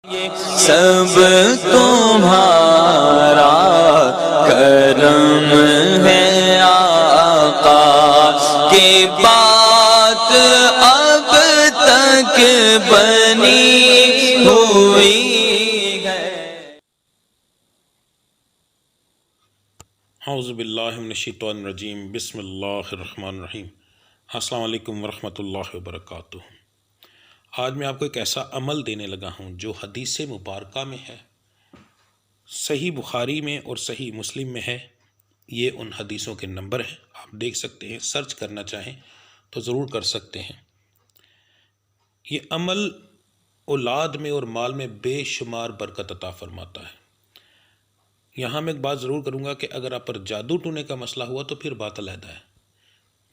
سب تمہارا کرم ہے آقا کی بات اب تک بنی ہوئی ہے۔ اعوذ باللہ من الشیطان الرجیم، بسم اللہ الرحمن الرحیم۔ السلام علیکم ورحمۃ اللہ وبرکاتہ۔ آج میں آپ کو ایک ایسا عمل دینے لگا ہوں جو حدیث مبارکہ میں ہے، صحیح بخاری میں اور صحیح مسلم میں ہے۔ یہ ان حدیثوں کے نمبر ہیں، آپ دیکھ سکتے ہیں، سرچ کرنا چاہیں تو ضرور کر سکتے ہیں۔ یہ عمل اولاد میں اور مال میں بے شمار برکت عطا فرماتا ہے۔ یہاں میں ایک بات ضرور کروں گا کہ اگر آپ پر جادو ٹونے کا مسئلہ ہوا تو پھر بات علیحدہ ہے،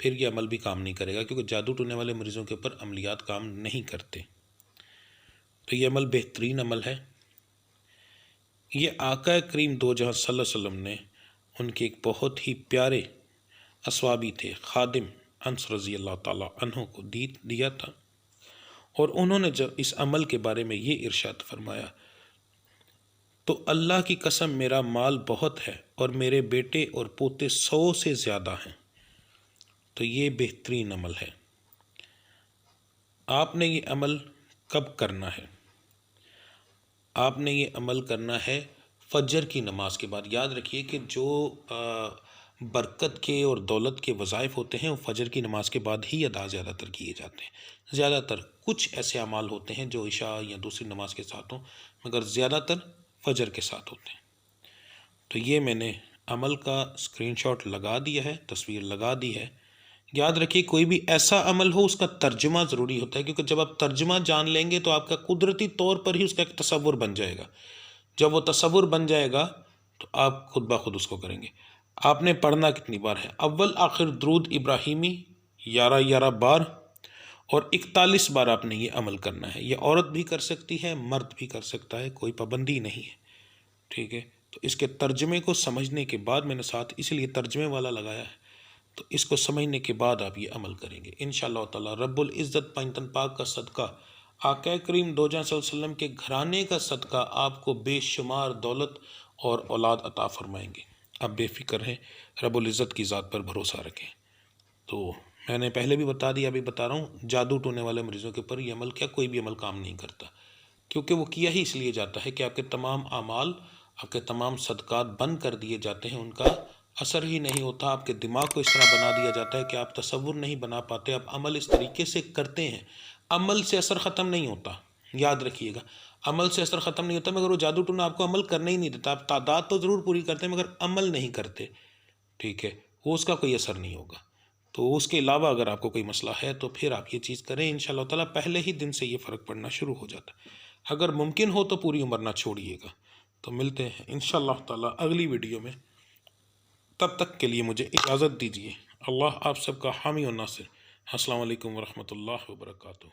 پھر یہ عمل بھی کام نہیں کرے گا، کیونکہ جادو ٹونے والے مریضوں کے اوپر عملیات کام نہیں کرتے۔ تو یہ عمل بہترین عمل ہے۔ یہ آقا کریم دو جہاں صلی اللہ علیہ وسلم نے ان کے ایک بہت ہی پیارے اصحابی تھے، خادم انس رضی اللہ تعالیٰ عنہ کو دیا تھا، اور انہوں نے جب اس عمل کے بارے میں یہ ارشاد فرمایا تو اللہ کی قسم میرا مال بہت ہے اور میرے بیٹے اور پوتے 100 سے زیادہ ہیں۔ تو یہ بہترین عمل ہے۔ آپ نے یہ عمل کب کرنا ہے؟ آپ نے یہ عمل کرنا ہے فجر کی نماز کے بعد۔ یاد رکھیے کہ جو برکت کے اور دولت کے وظائف ہوتے ہیں وہ فجر کی نماز کے بعد ہی ادا زیادہ تر کیے جاتے ہیں۔ زیادہ تر کچھ ایسے اعمال ہوتے ہیں جو عشاء یا دوسری نماز کے ساتھ ہوں، مگر زیادہ تر فجر کے ساتھ ہوتے ہیں۔ تو یہ میں نے عمل کا اسکرین شاٹ لگا دیا ہے، تصویر لگا دی ہے۔ یاد رکھیے کوئی بھی ایسا عمل ہو اس کا ترجمہ ضروری ہوتا ہے، کیونکہ جب آپ ترجمہ جان لیں گے تو آپ کا قدرتی طور پر ہی اس کا ایک تصور بن جائے گا۔ جب وہ تصور بن جائے گا تو آپ خود بخود اس کو کریں گے۔ آپ نے پڑھنا کتنی بار ہے؟ اول آخر درود ابراہیمی 11 بار اور 41 بار آپ نے یہ عمل کرنا ہے۔ یہ عورت بھی کر سکتی ہے، مرد بھی کر سکتا ہے، کوئی پابندی نہیں ہے، ٹھیک ہے؟ تو اس کے ترجمے کو سمجھنے کے بعد میں نے ساتھ اس لیے ترجمے والا لگایا ہے، تو اس کو سمجھنے کے بعد آپ یہ عمل کریں گے انشاءاللہ تعالی۔ رب العزت پنجتن پاک کا صدقہ، آقا کریم دو جہاں صلی اللہ علیہ وسلم کے گھرانے کا صدقہ آپ کو بے شمار دولت اور اولاد عطا فرمائیں گے۔ آپ بے فکر ہیں، رب العزت کی ذات پر بھروسہ رکھیں۔ تو میں نے پہلے بھی بتا دیا، ابھی بتا رہا ہوں، جادو ٹونے والے مریضوں کے اوپر یہ عمل کیا کوئی بھی عمل کام نہیں کرتا، کیونکہ وہ کیا ہی اس لیے جاتا ہے کہ آپ کے تمام اعمال، آپ کے تمام صدقات بند کر دیے جاتے ہیں، ان کا اثر ہی نہیں ہوتا۔ آپ کے دماغ کو اس طرح بنا دیا جاتا ہے کہ آپ تصور نہیں بنا پاتے، آپ عمل اس طریقے سے کرتے ہیں۔ عمل سے اثر ختم نہیں ہوتا، یاد رکھیے گا، عمل سے اثر ختم نہیں ہوتا، مگر وہ جادو ٹونا آپ کو عمل کرنے ہی نہیں دیتا۔ آپ تعداد تو ضرور پوری کرتے ہیں مگر عمل نہیں کرتے، ٹھیک ہے؟ وہ اس کا کوئی اثر نہیں ہوگا۔ تو اس کے علاوہ اگر آپ کو کوئی مسئلہ ہے تو پھر آپ یہ چیز کریں، انشاءاللہ تعالیٰ پہلے ہی دن سے یہ فرق پڑنا شروع ہو جاتا ہے۔ اگر ممکن ہو تو پوری عمر نہ چھوڑیے گا۔ تو ملتے ہیں انشاءاللہ تعالیٰ اگلی ویڈیو میں، تب تک کے لیے مجھے اجازت دیجیے۔ اللہ آپ سب کا حامی و ناصر۔ السلام علیکم ورحمۃ اللہ وبرکاتہ۔